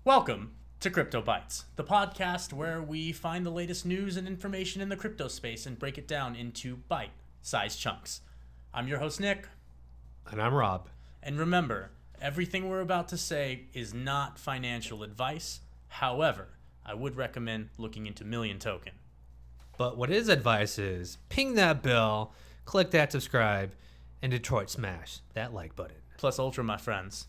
Welcome to Crypto Bytes, the podcast where we find the latest news and information in the crypto space and break it down into bite-sized chunks. I'm your host, Nick. And I'm Rob. And remember, everything we're about to say is not financial advice. However, I would recommend looking into Million Token. But what his advice is, ping that bell, click that subscribe, and Detroit smash that like button. Plus Ultra, my friends.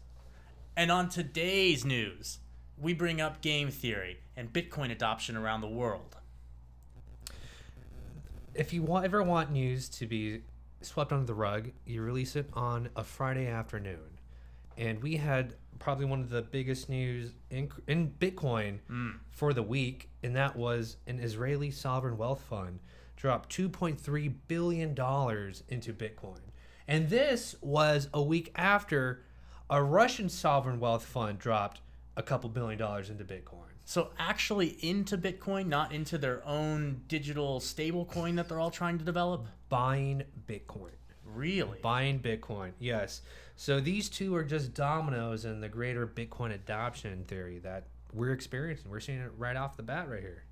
And on today's news, we bring up game theory and Bitcoin adoption around the world. If you ever want news to be swept under the rug, you release it on a Friday afternoon. And we had probably one of the biggest news in Bitcoin for the week, and that was an Israeli sovereign wealth fund dropped $2.3 billion into Bitcoin. And this was a week after a Russian sovereign wealth fund dropped a couple $1 billion into Bitcoin. So actually into Bitcoin, not into their own digital stable coin that they're all trying to develop? Buying Bitcoin. Really? Buying Bitcoin, yes. So these two are just dominoes in the greater Bitcoin adoption theory that we're experiencing. We're seeing it right off the bat right here.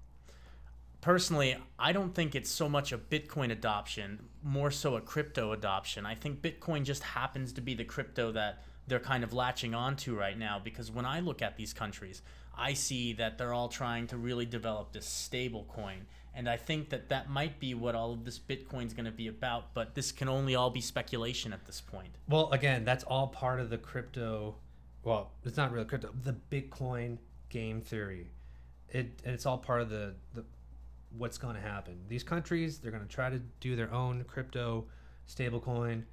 Personally, I don't think it's so much a Bitcoin adoption, more so a crypto adoption. I think Bitcoin just happens to be the crypto that they're kind of latching onto right now, because when I look at these countries, I see that they're all trying to really develop this stable coin. And I think that that might be what all of this Bitcoin's going to be about, but this can only all be speculation at this point. Well, again, that's all part of the crypto, well, it's not really crypto, the Bitcoin game theory. It's all part of the what's going to happen. These countries, they're going to try to do their own crypto stablecoin,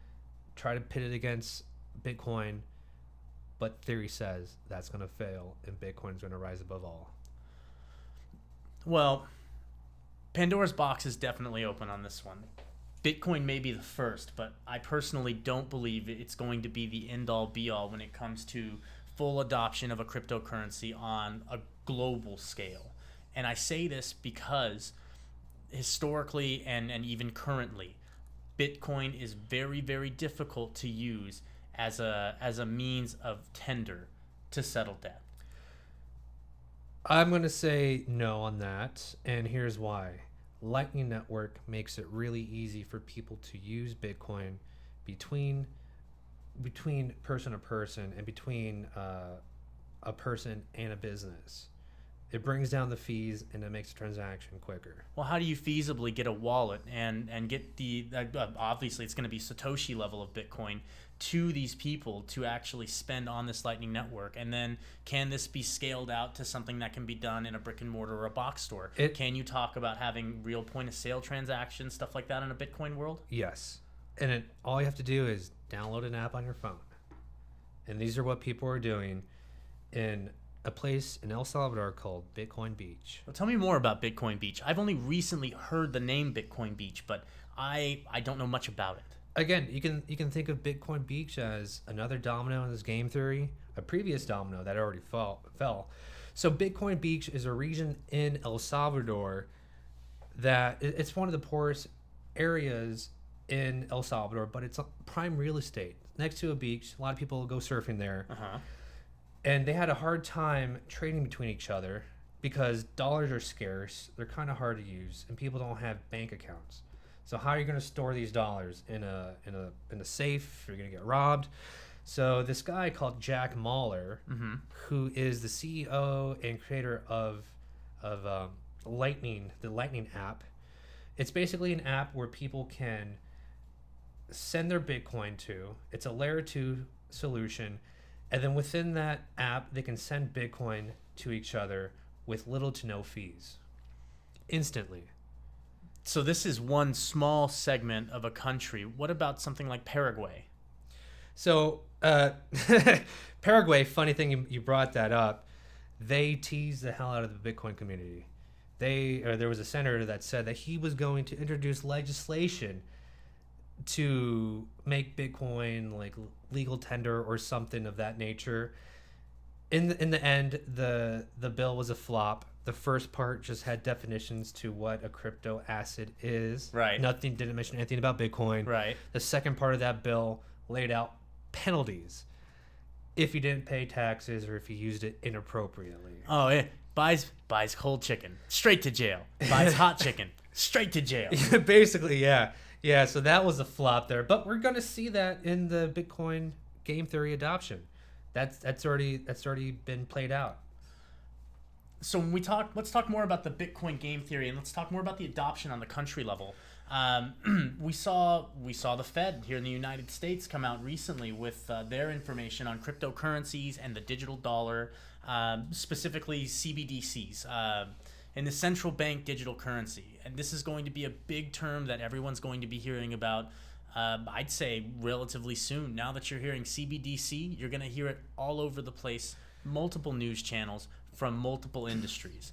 try to pit it against Bitcoin, but theory says that's going to fail and Bitcoin's going to rise above all. Well, Pandora's box is definitely open on this one. Bitcoin may be the first, but I personally don't believe it's going to be the end-all be-all when it comes to full adoption of a cryptocurrency on a global scale. And I say this because historically and even currently, Bitcoin is very, very difficult to use as a means of tender to settle debt. I'm going to say no on that, and here's why. Lightning Network makes it really easy for people to use Bitcoin between person to person and between a person and a business. It brings down the fees and it makes the transaction quicker. Well, how do you feasibly get a wallet and get the obviously it's going to be Satoshi level of Bitcoin to these people to actually spend on this Lightning Network? And then can this be scaled out to something that can be done in a brick and mortar or a box store? Can you talk about having real point of sale transactions, stuff like that in a Bitcoin world? Yes. And all you have to do is download an app on your phone. And these are what people are doing in a place in El Salvador called Bitcoin Beach. Well, tell me more about Bitcoin Beach. I've only recently heard the name Bitcoin Beach, but I don't know much about it. Again, you can think of Bitcoin Beach as another domino in this game theory, a previous domino that already fell. So Bitcoin Beach is a region in El Salvador that it's one of the poorest areas in El Salvador, but it's a prime real estate next to a beach. A lot of people go surfing there. And they had a hard time trading between each other because dollars are scarce. They're kind of hard to use, and people don't have bank accounts. So how are you going to store these dollars in a safe? You're going to get robbed. So this guy called Jack Mahler, who is the CEO and creator of Lightning, the Lightning app. It's basically an app where people can send their Bitcoin to. It's a layer 2 solution. And then within that app, they can send Bitcoin to each other with little to no fees instantly. So this is one small segment of a country. What about something like Paraguay? So Paraguay, funny thing you brought that up, they teased the hell out of the Bitcoin community. There was a senator that said that he was going to introduce legislation to make Bitcoin like legal tender or something of that nature. In the end, the bill was a flop. The first part just had definitions to what a crypto asset is. Right. Didn't mention anything about Bitcoin. Right. The second part of that bill laid out penalties. if you didn't pay taxes or if you used it inappropriately. Oh, yeah. Buys cold chicken, straight to jail. Buys hot chicken, straight to jail. Basically, yeah. Yeah, so that was a flop there. But we're going to see that in the Bitcoin game theory adoption. That's already been played out. So when let's talk more about the Bitcoin game theory, and let's talk more about the adoption on the country level. We saw the Fed here in the United States come out recently with their information on cryptocurrencies and the digital dollar, specifically CBDCs, and the central bank digital currency. And this is going to be a big term that everyone's going to be hearing about. I'd say relatively soon. Now that you're hearing CBDC, you're going to hear it all over the place, multiple news channels from multiple industries.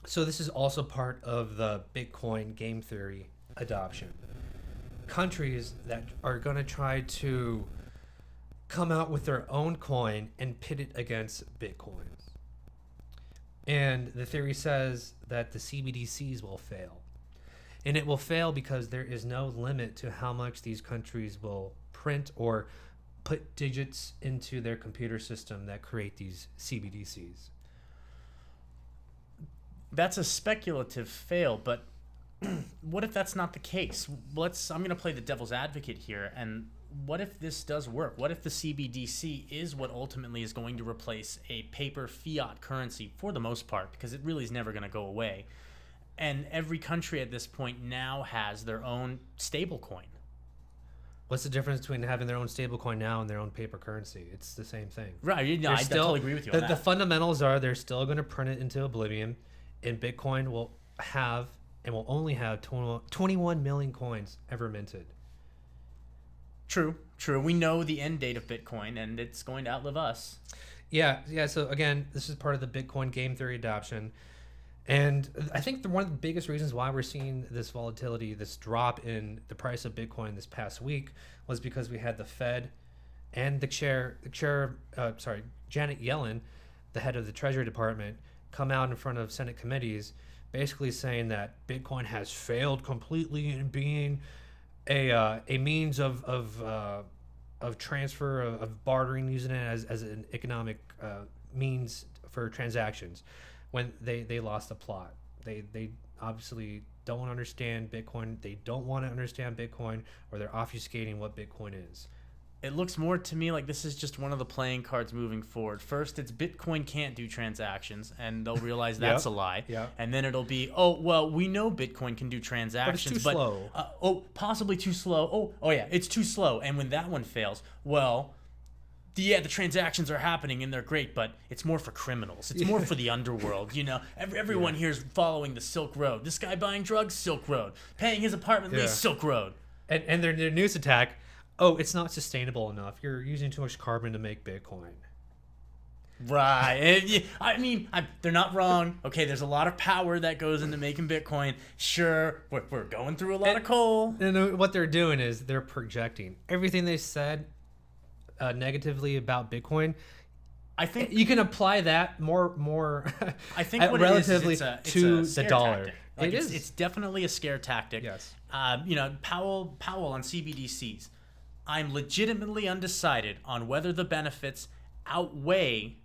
So this is also part of the Bitcoin game theory adoption. Countries that are going to try to come out with their own coin and pit it against Bitcoin. And the theory says that the CBDCs will fail. And it will fail because there is no limit to how much these countries will print or put digits into their computer system that create these CBDCs. That's a speculative fail, but what if that's not the case? I'm going to play the devil's advocate here, and what if this does work? What if the CBDC is what ultimately is going to replace a paper fiat currency for the most part, because it really is never going to go away, and every country at this point now has their own stable coin? What's the difference between having their own stablecoin now and their own paper currency? It's the same thing. Right. No, I totally agree with you on that. The fundamentals are they're still going to print it into oblivion, and Bitcoin will have and will only have 21 million coins ever minted. True. We know the end date of Bitcoin, and it's going to outlive us. Yeah. So again, this is part of the Bitcoin game theory adoption. And I think one of the biggest reasons why we're seeing this volatility, this drop in the price of Bitcoin this past week, was because we had the Fed and Janet Yellen, the head of the Treasury Department, come out in front of Senate committees, basically saying that Bitcoin has failed completely in being a means of transfer, of bartering, using it as an economic means for transactions. When they lost the plot, they obviously don't understand Bitcoin. They don't want to understand Bitcoin, or they're obfuscating what Bitcoin is. It looks more to me like this is just one of the playing cards moving forward. First, it's Bitcoin can't do transactions, and they'll realize that's a lie. Yeah. And then it'll be, oh, well, we know Bitcoin can do transactions, but it's too slow. Possibly too slow. Oh, yeah, it's too slow. And when that one fails, well, the transactions are happening and they're great, but it's more for criminals. It's more for the underworld. Everyone here's following the Silk Road. This guy buying drugs, Silk Road. Paying his apartment lease, Silk Road. And their news attack, oh, it's not sustainable enough. You're using too much carbon to make Bitcoin. Right. They're not wrong. Okay, there's a lot of power that goes into making Bitcoin. Sure, we're going through a lot of coal. And what they're doing is they're projecting everything they said negatively about Bitcoin. I think you can apply that more. I think what relatively it is, to it's a the dollar. Tactic. Like it's definitely a scare tactic. Yes. Powell on CBDCs. I'm legitimately undecided on whether the benefits outweigh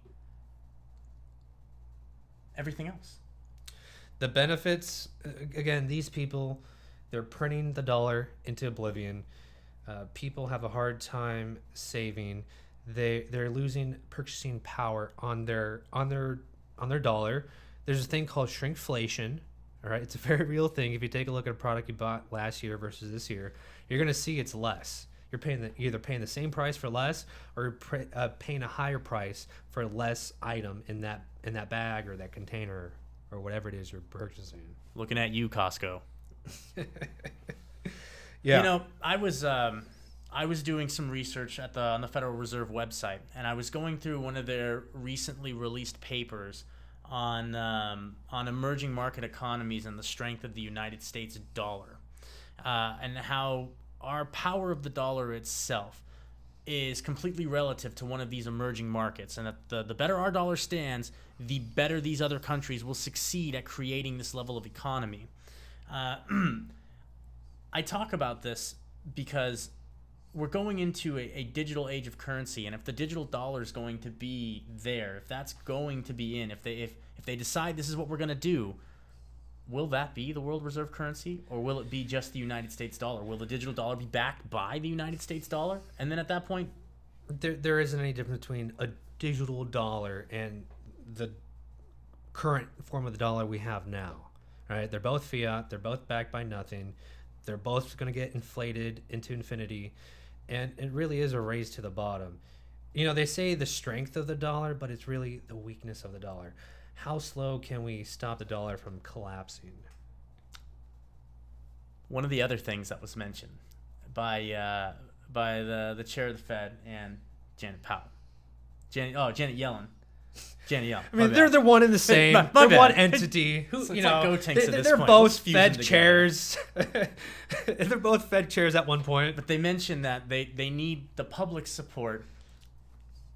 everything else. The benefits, again, these people, they're printing the dollar into oblivion. People have a hard time saving. They're losing purchasing power on their dollar. There's a thing called shrinkflation. All right, it's a very real thing. If you take a look at a product you bought last year versus this year, you're going to see it's less. You're either paying the same price for less, or paying a higher price for less item in that bag or that container or whatever it is you're purchasing. Looking at you, Costco. Yeah. I was doing some research on the Federal Reserve website, and I was going through one of their recently released papers on emerging market economies and the strength of the United States dollar, and how our power of the dollar itself is completely relative to one of these emerging markets, and that the better our dollar stands, the better these other countries will succeed at creating this level of economy. I talk about this because we're going into a digital age of currency, and if the digital dollar is going to be there, if that's going to be in, if they decide this is what we're going to do, will that be the world reserve currency, or will it be just the United States dollar? Will the digital dollar be backed by the United States dollar? And then at that point, there isn't any difference between a digital dollar and the current form of the dollar we have now, right? They're both fiat. They're both backed by nothing. They're both going to get inflated into infinity, and it really is a race to the bottom. You know, they say the strength of the dollar, but it's really the weakness of the dollar. How slow can we stop the dollar from collapsing? one of the other things that was mentioned by the chair of the Fed and Janet Powell, Janet Yellen. Janet Yellen. I mean, they're one and the same. My they're bad. one entity. Who, It's you like know, Gotenks at this they're point. both Let's fuse them Fed together. chairs. They're both Fed chairs at one point. But they mentioned that they need the public support,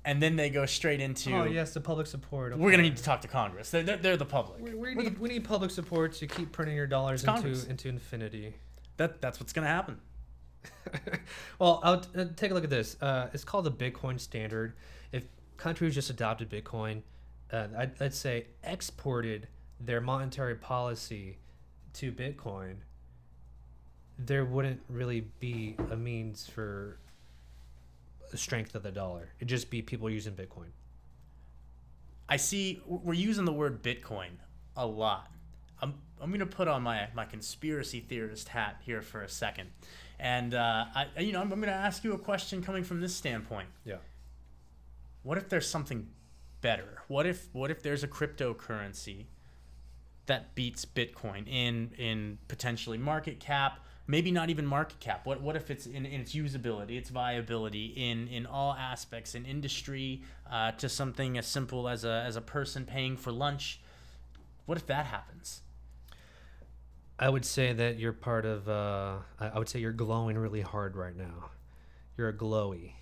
and then they go straight into, Oh yes, the public support. we're going to need to talk to Congress. They're the public. We need public support to keep printing your dollars Congress. into infinity. That's what's going to happen. Well, I'll take a look at this. It's called the Bitcoin Standard. If countries just adopted Bitcoin, I'd say exported their monetary policy to Bitcoin, there wouldn't really be a means for the strength of the dollar. It'd just be people using Bitcoin. I see we're using the word Bitcoin a lot. I'm going to put on my conspiracy theorist hat here for a second. And I'm going to ask you a question coming from this standpoint. Yeah. What if there's something better? What if there's a cryptocurrency that beats Bitcoin in potentially market cap, maybe not even market cap? What if it's in its usability, its viability in all aspects, in industry, to something as simple as a person paying for lunch? What if that happens? I would say that you're part of, I would say you're glowing really hard right now. You're a glowy.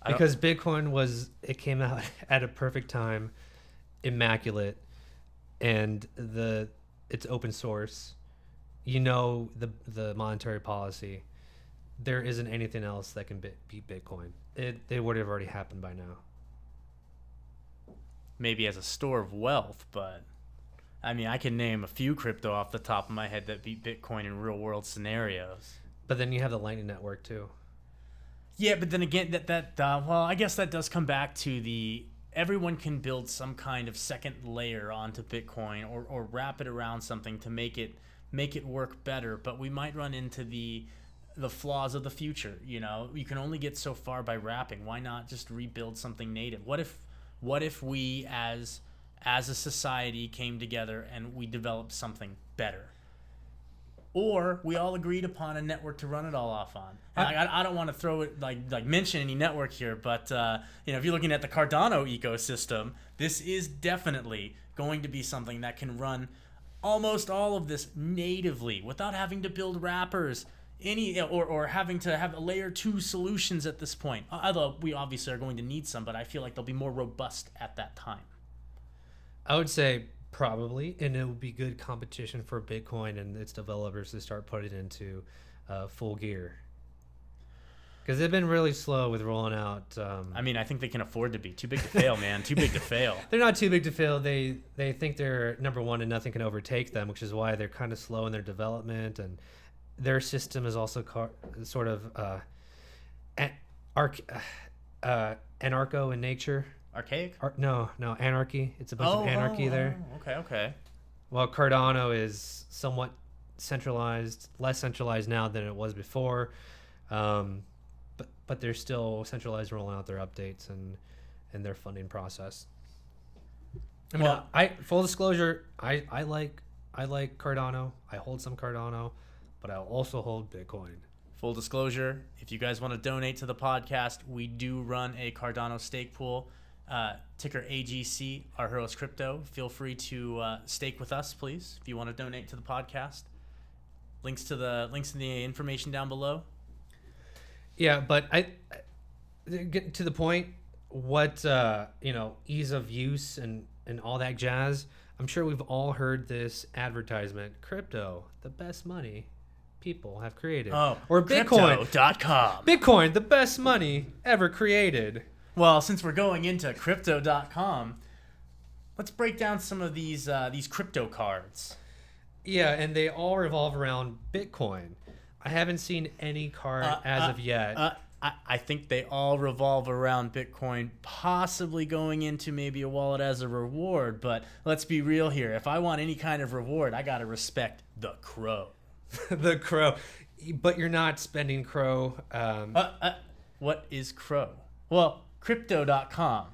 Because Bitcoin came out at a perfect time, immaculate, and it's open source. You know the monetary policy. There isn't anything else that can beat Bitcoin. It would have already happened by now. Maybe as a store of wealth, but I mean, I can name a few crypto off the top of my head that beat Bitcoin in real world scenarios. But then you have the Lightning Network too. Yeah, but then again, well, I guess that does come back to everyone can build some kind of second layer onto Bitcoin or wrap it around something to make it work better. But we might run into the flaws of the future. You know, you can only get so far by wrapping. Why not just rebuild something native? What if we as a society came together and we developed something better? Or we all agreed upon a network to run it all off on. And I don't want to throw it like mention any network here, but if you're looking at the Cardano ecosystem, this is definitely going to be something that can run almost all of this natively without having to build wrappers, or having to have layer 2 solutions at this point. Although we obviously are going to need some, but I feel like they'll be more robust at that time. I would say probably, and it would be good competition for Bitcoin and its developers to start putting it into full gear. Because they've been really slow with rolling out. I mean, I think they can afford to be. Too big to fail, man. Too big to fail. They're not too big to fail. They think they're number one and nothing can overtake them, which is why they're kind of slow in their development. And their system is also sort of anarcho in nature. Archaic? No, anarchy. It's a bunch of anarchy there. Okay. Well, Cardano is somewhat centralized, less centralized now than it was before, but they're still centralized, rolling out their updates and their funding process. I mean, full disclosure, I like Cardano. I hold some Cardano, but I'll also hold Bitcoin. Full disclosure, if you guys want to donate to the podcast, we do run a Cardano stake pool. Ticker AGC, Argyros Crypto. Feel free to stake with us, please, if you want to donate to the podcast. Links in the information down below. Yeah, but I get to the point. What ease of use and all that jazz. I'm sure we've all heard this advertisement: crypto, the best money, people have created. Oh, or Bitcoin. Crypto.com. Bitcoin, the best money ever created. Well, since we're going into Crypto.com, let's break down some of these crypto cards. Yeah, and they all revolve around Bitcoin. I haven't seen any card as of yet. I think they all revolve around Bitcoin, possibly going into maybe a wallet as a reward. But let's be real here. If I want any kind of reward, I got to respect the crow. The crow. But you're not spending crow. What is crow? Well, Crypto.com.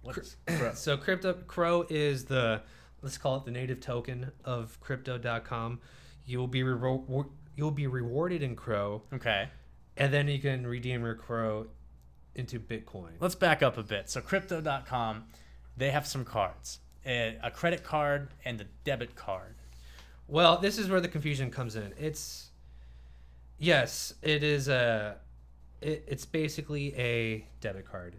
What's crow? So crow is let's call it the native token of Crypto.com. You'll be rewarded in crow. Okay. And then you can redeem your crow into Bitcoin. Let's back up a bit. So Crypto.com, they have some cards. A credit card and a debit card. Well, this is where the confusion comes in. It's basically a debit card.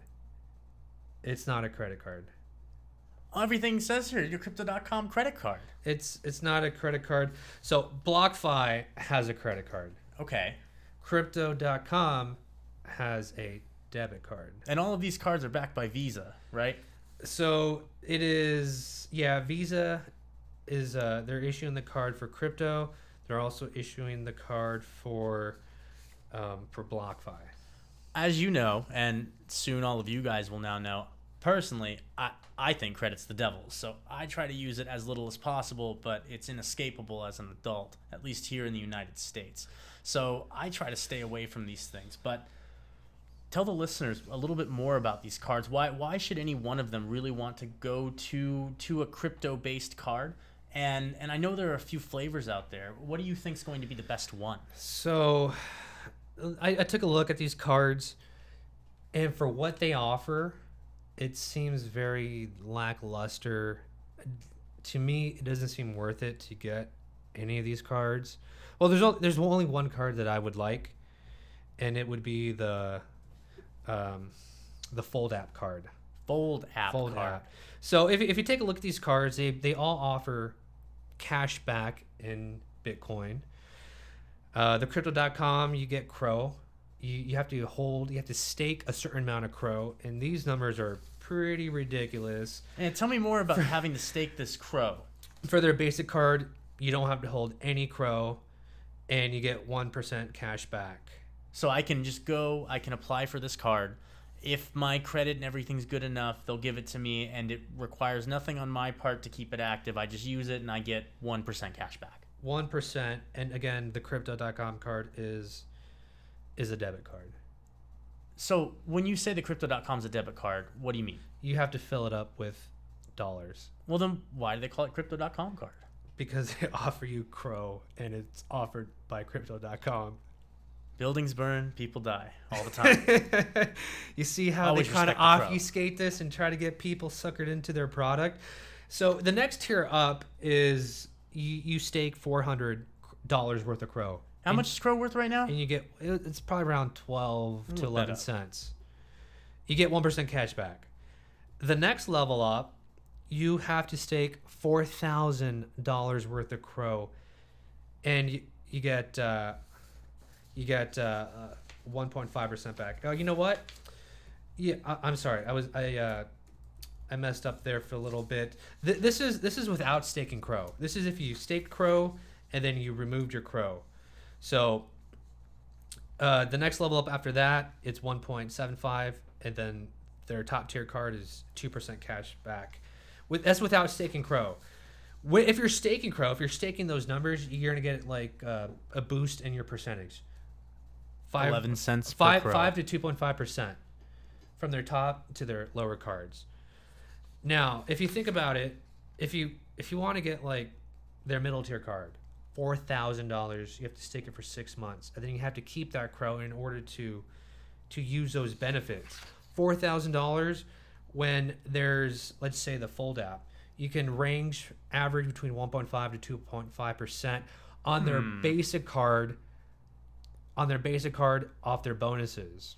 It's not a credit card. Everything says here, your Crypto.com credit card. It's not a credit card. So BlockFi has a credit card. Okay. Crypto.com has a debit card. And all of these cards are backed by Visa, right? So it is, Visa is, they're issuing the card for crypto. They're also issuing the card for BlockFi. As you know, and soon all of you guys will now know, personally, I think credit's the devil. So I try to use it as little as possible, but it's inescapable as an adult, at least here in the United States. So I try to stay away from these things. But tell the listeners a little bit more about these cards. Why should any one of them really want to go to a crypto-based card? And I know there are a few flavors out there. What do you think is going to be the best one? So I took a look at these cards, and for what they offer, it seems very lackluster. To me, it doesn't seem worth it to get any of these cards. Well, there's only one card that I would like, and it would be the Fold app card. Fold card. So if you take a look at these cards, they all offer cash back in Bitcoin. The Crypto.com, you get crow. You have to stake a certain amount of crow, and these numbers are pretty ridiculous. And tell me more about having to stake this crow. For their basic card, you don't have to hold any crow, and you get 1% cash back. So I can just go, I can apply for this card. If my credit and everything's good enough, they'll give it to me, and it requires nothing on my part to keep it active. I just use it, and I get 1% cash back. 1%, and again, the Crypto.com card is a debit card. So when you say the Crypto.com is a debit card, what do you mean? You have to fill it up with dollars. Well, then why do they call it Crypto.com card? Because they offer you crow, and it's offered by Crypto.com. Buildings burn, people die all the time. You see how Always they kind of respect the crow. obfuscate this and try to get people suckered into their product. So the next tier up is you stake $400 worth of crow. How much is crow worth right now? And you get, it's probably around 12 to Look that 11 up. cents. You get 1% cash back. The next level up, you have to stake $4,000 worth of crow, and you get 1.5% back. Oh, you know what? Yeah, I'm sorry. I messed up there for a little bit. This is without staking crow. This is if you staked crow and then you removed your crow. So the next level up after that, it's 1.75, and then their top tier card is 2% cash back. That's without staking crow. If you're staking crow, if you're staking those numbers, you're gonna get like a boost in your percentage. 11 cents per crow. 5 to 2.5% from their top to their lower cards. Now, if you think about it, if you want to get like their middle tier card, $4,000, you have to stake it for 6 months, and then you have to keep that crow in order to use those benefits. $4,000 when there's, let's say, the Fold app, you can average between 1.5 to 2.5% on their basic card. On their basic card off their bonuses.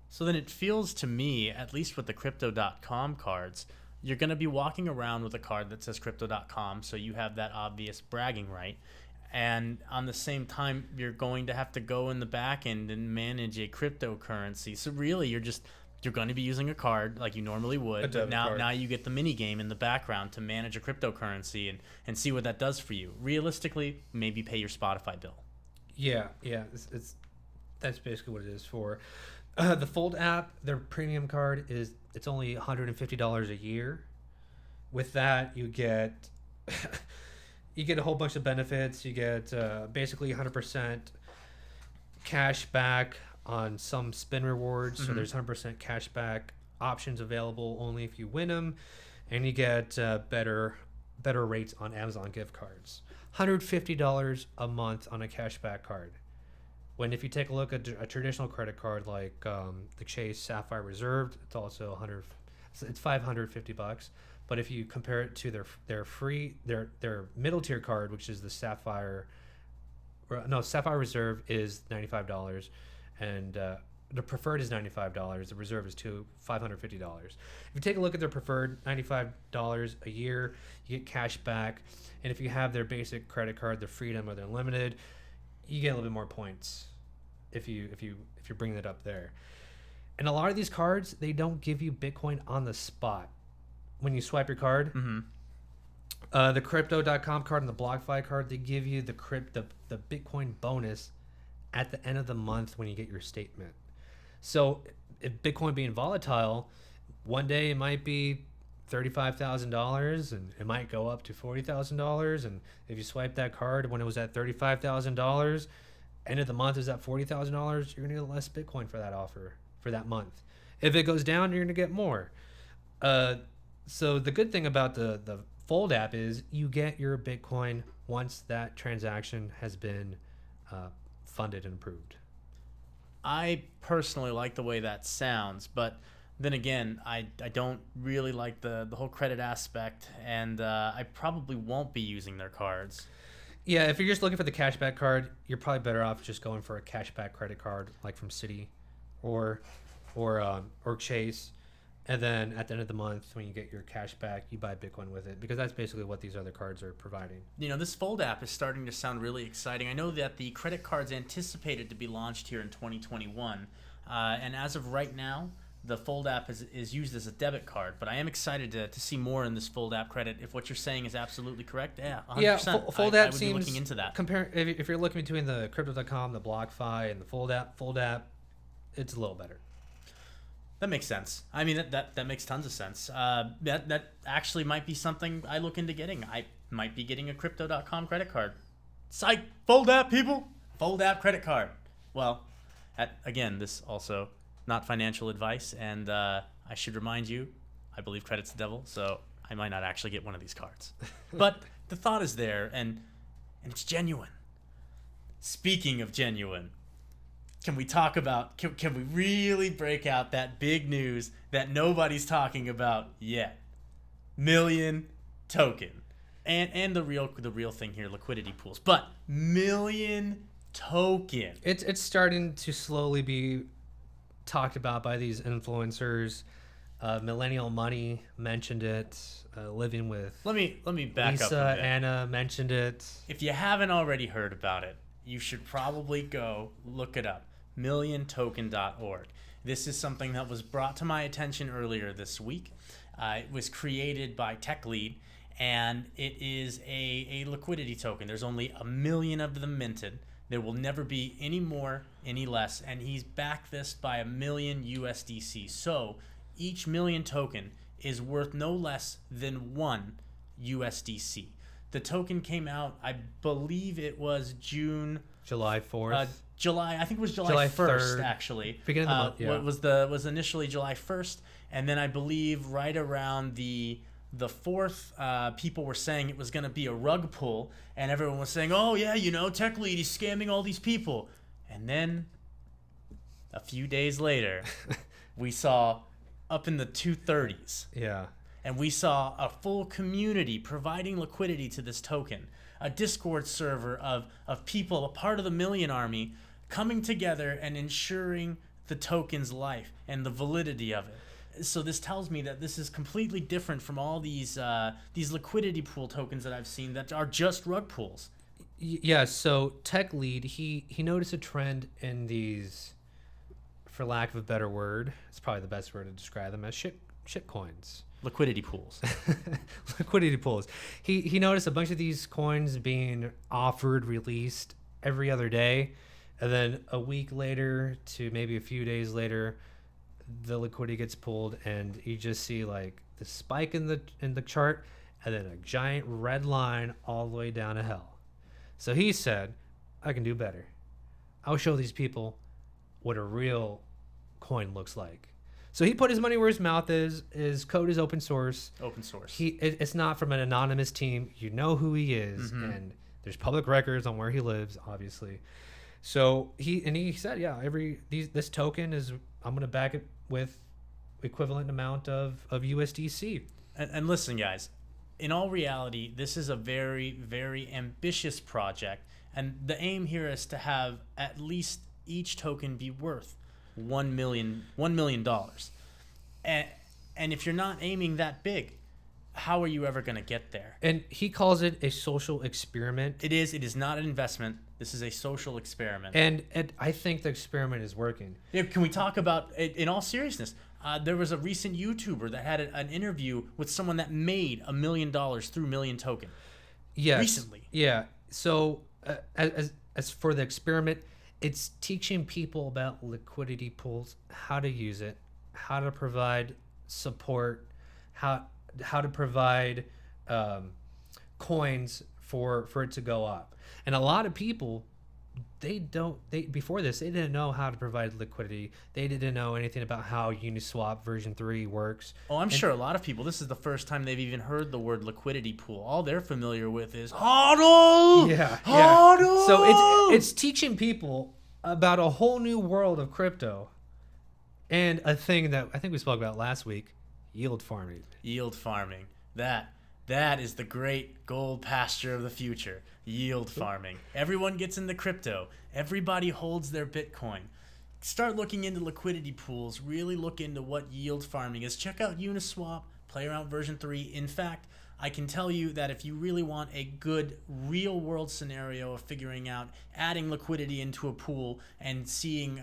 So then it feels to me, at least with the Crypto.com cards, you're going to be walking around with a card that says Crypto.com, so you have that obvious bragging right. And on the same time, you're going to have to go in the back end and manage a cryptocurrency. So really, you're going to be using a card like you normally would. But now you get the mini game in the background to manage a cryptocurrency and see what that does for you. Realistically, maybe pay your Spotify bill. Yeah. That's basically what it is for. The Fold app, their premium card it's only $150 a year. With that, you get a whole bunch of benefits. You get basically 100% cash back on some spin rewards. Mm-hmm. So there's 100% cash back options available only if you win them, and you get better rates on Amazon gift cards. $150 a month on a cashback card. When if you take a look at a traditional credit card like the Chase Sapphire Reserve, it's also it's $550. But if you compare it to their middle tier card, which is the Sapphire Reserve is $95, and the preferred is $95. The reserve is $550. If you take a look at their preferred, $95 a year, you get cash back, and if you have their basic credit card, the Freedom or the Unlimited, you get a little bit more points if you're bringing it up there. And a lot of these cards, they don't give you Bitcoin on the spot when you swipe your card. Mm-hmm. The Crypto.com card and the BlockFi card, they give you the Bitcoin bonus at the end of the month when you get your statement. So if Bitcoin being volatile, one day it might be $35,000 and it might go up to $40,000. And if you swipe that card when it was at $35,000, end of the month is at $40,000, you're going to get less Bitcoin for that offer for that month. If it goes down, you're going to get more. So the good thing about the Fold app is you get your Bitcoin once that transaction has been funded and approved. I personally like the way that sounds, but then again, I don't really like the whole credit aspect, and I probably won't be using their cards. Yeah, if you're just looking for the cashback card, you're probably better off just going for a cashback credit card like from Citi or Chase. And then at the end of the month, when you get your cash back, you buy Bitcoin with it, because that's basically what these other cards are providing. This Fold app is starting to sound really exciting. I know that the credit card's anticipated to be launched here in 2021. And as of right now, the Fold app is used as a debit card. But I am excited to see more in this Fold app credit. If what you're saying is absolutely correct, 100%. Yeah, Fold app I would seems, be looking into that. If you're looking between the Crypto.com, the BlockFi, and the Fold app, it's a little better. That makes sense. I mean, that makes tons of sense. That actually might be something I look into getting. I might be getting a Crypto.com credit card. Psych! Fold app, people! Fold app credit card. Well, again, this also not financial advice, and I should remind you, I believe credit's the devil, so I might not actually get one of these cards. But the thought is there, and it's genuine. Speaking of genuine, can we talk about, can we really break out that big news that nobody's talking about yet? Million token. And the real thing here, liquidity pools. But million token. It's starting to slowly be talked about by these influencers. Millennial Money mentioned it. Living with let me back Lisa, up a bit. Anna mentioned it. If you haven't already heard about it, you should probably go look it up. milliontoken.org. This is something that was brought to my attention earlier this week. It was created by Tech Lead, and it is a liquidity token. There's only 1 million of them minted. There will never be any more, any less, and he's backed this by 1 million USDC. So each million token is worth no less than 1 USDC. The token came out, I believe it was July 4th. I think it was July 1st, 3rd. actually. Beginning of the month, yeah. Was initially July 1st, and then I believe right around the 4th, people were saying it was going to be a rug pull, and everyone was saying, oh yeah, Tech Lead, he's scamming all these people. And then a few days later, we saw up in the 230s. Yeah. And we saw a full community providing liquidity to this token. A Discord server of people, a part of the Million Army, coming together and ensuring the token's life and the validity of it. So this tells me that this is completely different from all these liquidity pool tokens that I've seen that are just rug pools. Yeah, so tech lead, he noticed a trend in these, for lack of a better word, it's probably the best word to describe them as shit coins. Liquidity pools. Liquidity pools. He noticed a bunch of these coins being offered, released every other day, and then a week later to maybe a few days later, the liquidity gets pulled, and you just see like the spike in the chart, and then a giant red line all the way down to hell. So he said, I can do better. I'll show these people what a real coin looks like. So he put his money where his mouth is. His code is open source. Open source. It's not from an anonymous team. You know who he is, and there's public records on where he lives, obviously. So he said, yeah, this token is, I'm gonna back it with equivalent amount of USDC. And listen, guys, in all reality, this is a very, very ambitious project, and the aim here is to have at least each token be worth $1 million. And if you're not aiming that big, how are you ever going to get there? And he calls it a social experiment. It is not an investment. This is a social experiment. And I think the experiment is working. Yeah, can we talk about, in all seriousness, there was a recent YouTuber that had an interview with someone that made $1 million through Million Token. Yes. Recently. Yeah. So as for the experiment, it's teaching people about liquidity pools, how to use it, how to provide support, how to provide coins for it to go up. And a lot of people, before this, they didn't know how to provide liquidity. They didn't know anything about how Uniswap version 3 works. Oh, I'm sure a lot of people, this is the first time they've even heard the word liquidity pool. All they're familiar with is HODL! Yeah. HODL! So it's teaching people about a whole new world of crypto, and a thing that I think we spoke about last week, yield farming. Yield farming. That is the great gold pasture of the future. Yield farming. Everyone gets into crypto. Everybody holds their Bitcoin. Start looking into liquidity pools. Really look into what yield farming is. Check out Uniswap. Play around version 3. In fact, I can tell you that if you really want a good real world scenario of figuring out adding liquidity into a pool and seeing,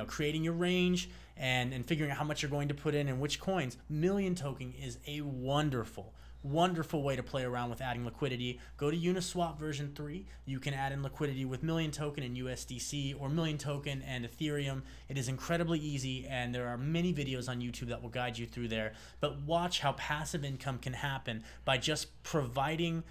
creating your range and figuring out how much you're going to put in and which coins, Million Token is a wonderful way to play around with adding liquidity. Go to Uniswap version 3. You can add in liquidity with Million Token and USDC, or Million Token and Ethereum. It is incredibly easy, and there are many videos on YouTube that will guide you through there. But watch how passive income can happen by just providing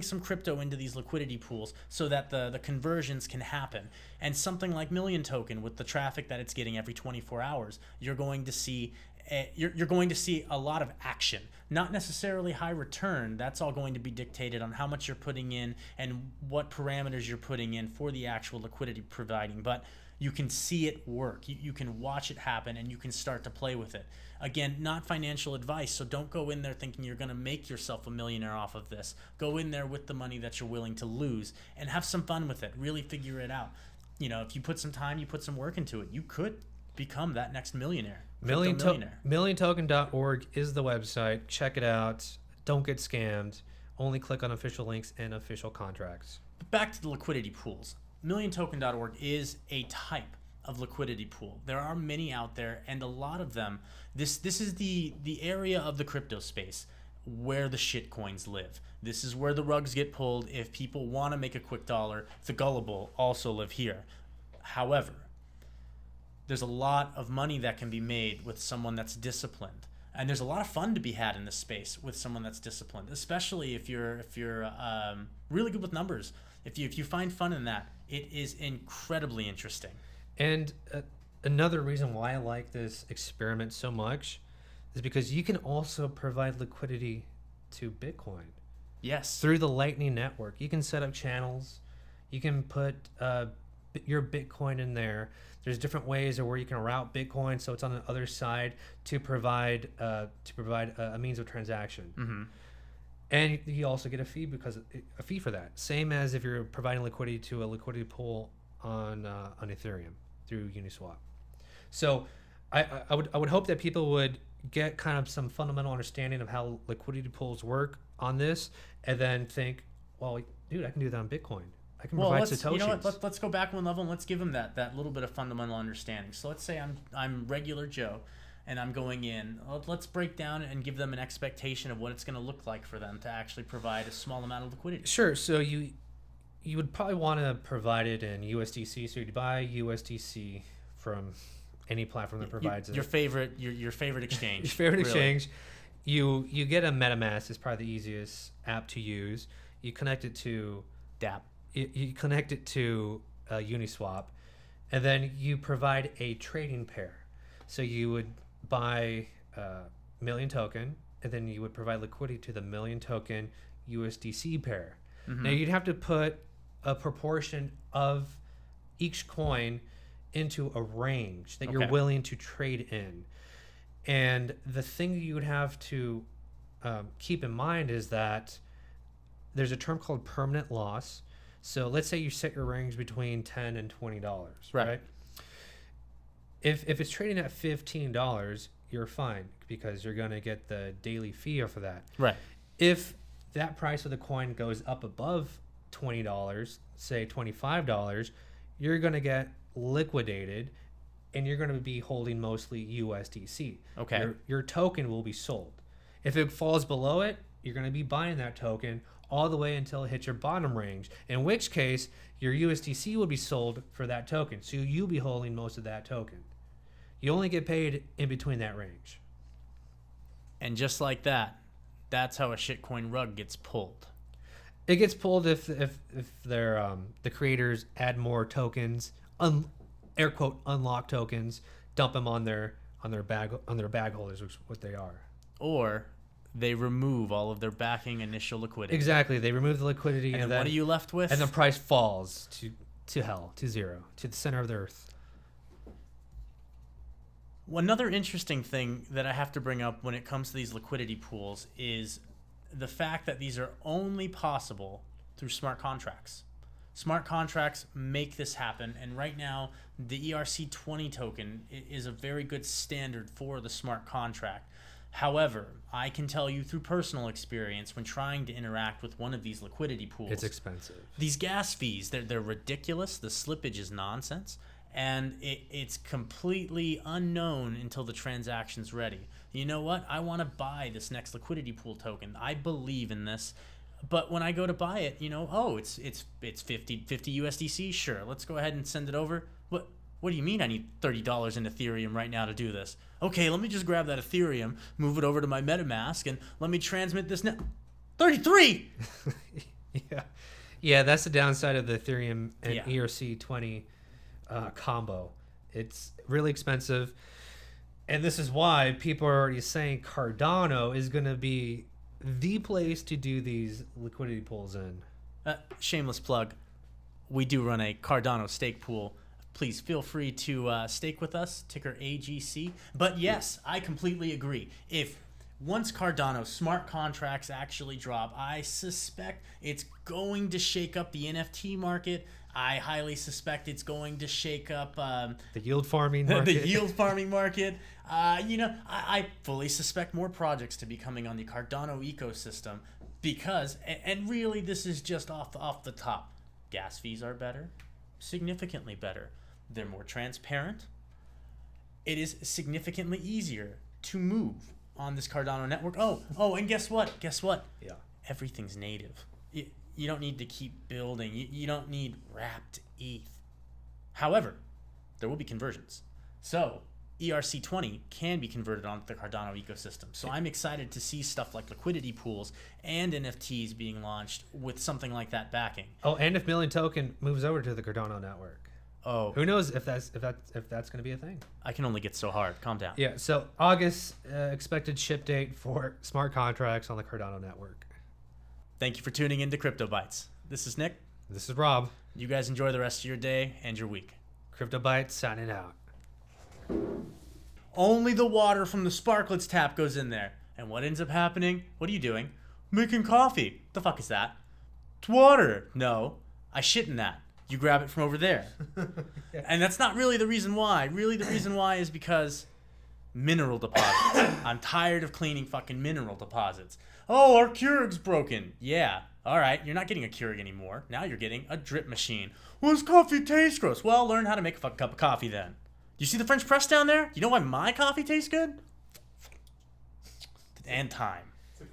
some crypto into these liquidity pools so that the conversions can happen. And something like Million Token, with the traffic that it's getting every 24 hours, you're going to see a lot of action, not necessarily high return. That's all going to be dictated on how much you're putting in and what parameters you're putting in for the actual liquidity providing. But you can see it work. You can watch it happen, and you can start to play with it. Again, not financial advice, so don't go in there thinking you're going to make yourself a millionaire off of this. Go in there with the money that you're willing to lose and have some fun with it. Really figure it out. If you put some time, you put some work into it, you could become that next millionaire. Milliontoken.org is the website. Check it out. Don't get scammed. Only click on official links and official contracts. But back to the liquidity pools. Milliontoken.org is a type of liquidity pool. There are many out there, and a lot of them, this is the area of the crypto space where the shit coins live. This is where the rugs get pulled. If people want to make a quick dollar, the gullible also live here. However, there's a lot of money that can be made with someone that's disciplined, and there's a lot of fun to be had in this space with someone that's disciplined, especially if you're really good with numbers. If you find fun in that, it is incredibly interesting. And another reason why I like this experiment so much is because you can also provide liquidity to Bitcoin. Yes. Through the Lightning Network. You can set up channels. You can put your Bitcoin in there. There's different ways of where you can route Bitcoin so it's on the other side to provide a means of transaction. Mm-hmm. And you also get a fee for that. Same as if you're providing liquidity to a liquidity pool on Ethereum through Uniswap. So I would hope that people would get kind of some fundamental understanding of how liquidity pools work on this, and then think, well, dude, I can do that on Bitcoin. I can Well, provide let's Satoshis. you know what? Let's go back one level and let's give them that little bit of fundamental understanding. So let's say I'm regular Joe, and I'm going in. Let's break down and give them an expectation of what it's going to look like for them to actually provide a small amount of liquidity. Sure. So you would probably want to provide it in USDC. So you'd buy USDC from any platform that provides your favorite exchange. Your favorite really. exchange. You get a MetaMask. It's probably the easiest app to use. You connect it to DApp. You connect it to Uniswap, and then you provide a trading pair. So you would buy million token, and then you would provide liquidity to the million token USDC pair. Mm-hmm. Now you'd have to put a proportion of each coin into a range that you're willing to trade in. And the thing you would have to keep in mind is that there's a term called permanent loss. So let's say you set your range between $10 and $20, right? If it's trading at $15, you're fine because you're going to get the daily fee off of that. Right. If that price of the coin goes up above $20, say $25, you're going to get liquidated and you're going to be holding mostly USDC. Okay. Your token will be sold. If it falls below it, you're going to be buying that token all the way until it hits your bottom range, in which case your USDC will be sold for that token. So you'll be holding most of that token. You only get paid in between that range. And just like that, that's how a shitcoin rug gets pulled. It gets pulled if they're the creators add more tokens, air quote unlock tokens, dump them on their bag holders, which is what they are. Or they remove all of their backing initial liquidity. Exactly. They remove the liquidity, and then what are you left with? And the price falls to hell, to zero, to the center of the earth. Another interesting thing that I have to bring up when it comes to these liquidity pools is the fact that these are only possible through smart contracts. Smart contracts make this happen, and right now the ERC20 token is a very good standard for the smart contract. However, I can tell you through personal experience when trying to interact with one of these liquidity pools, it's expensive. These gas fees, they're ridiculous. The slippage is nonsense, and it's completely unknown until the transaction's ready. You know what? I want to buy this next liquidity pool token. I believe in this. But when I go to buy it, it's 50 USDC. Sure, let's go ahead and send it over. What do you mean I need $30 in Ethereum right now to do this? Okay, let me just grab that Ethereum, move it over to my MetaMask, and let me transmit this now. 33. Yeah, that's the downside of the Ethereum and ERC20 combo. It's really expensive, and this is why people are already saying Cardano is going to be the place to do these liquidity pools in. Shameless plug. We do run a Cardano stake pool. Please feel free to stake with us, ticker AGC. But yes, I completely agree. If once Cardano smart contracts actually drop, I suspect it's going to shake up the NFT market. I highly suspect it's going to shake up the yield farming market. The yield farming market. I fully suspect more projects to be coming on the Cardano ecosystem because, and really this is just off the top, gas fees are better, significantly better. They're more transparent. It is significantly easier to move on this Cardano network. Oh, and guess what? Yeah. Everything's native. You don't need to keep building. You don't need wrapped ETH. However, there will be conversions. So ERC20 can be converted onto the Cardano ecosystem. So I'm excited to see stuff like liquidity pools and NFTs being launched with something like that backing. Oh, and if Million Token moves over to the Cardano network. Oh, who knows if that's going to be a thing? I can only get so hard. Calm down. Yeah. So August expected ship date for smart contracts on the Cardano network. Thank you for tuning in to Crypto Bytes. This is Nick. This is Rob. You guys enjoy the rest of your day and your week. Crypto Bytes signing out. Only the water from the Sparklets tap goes in there. And what ends up happening? What are you doing? Making coffee. The fuck is that? It's water. No, I shit in that. You grab it from over there. And that's not really the reason why. Really, the reason why is because Mineral deposits. I'm tired of cleaning fucking mineral deposits. Oh, our Keurig's broken. Yeah. All right. You're not getting a Keurig anymore. Now you're getting a drip machine. Well, this coffee tastes gross. Well, learn how to make a fucking cup of coffee then. You see the French press down there? You know why my coffee tastes good? And time.